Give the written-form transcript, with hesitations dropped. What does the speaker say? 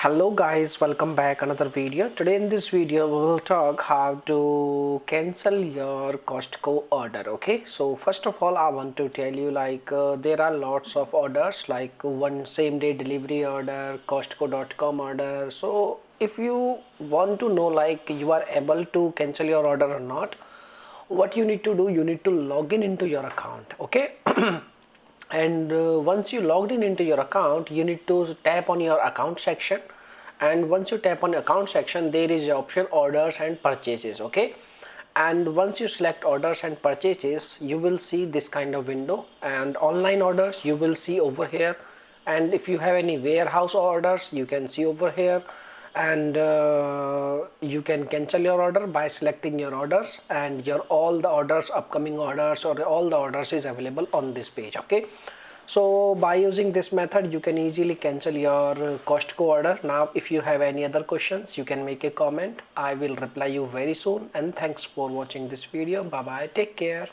Hello guys, welcome back another video. Today in this video we will talk how to cancel your Costco order. Okay, so first of all I want to tell you there are lots of orders like one same day delivery order, Costco.com order. So if you want to know like you are able to cancel your order or not, what you need to do, you need to log in into your account. Okay. And once you logged in into your account, you need to tap on your account section, and once you tap on account section there is the option orders and purchases. Okay, and once you select orders and purchases you will see this kind of window, and online orders you will see over here, and if you have any warehouse orders you can see over here, and you can cancel your order by selecting your orders, and your all the orders, upcoming orders or all the orders is available on this page. Okay, so by using this method you can easily cancel your Costco order. Now if you have any other questions you can make a comment. I will reply you very soon, and thanks for watching this video. Bye bye, take care.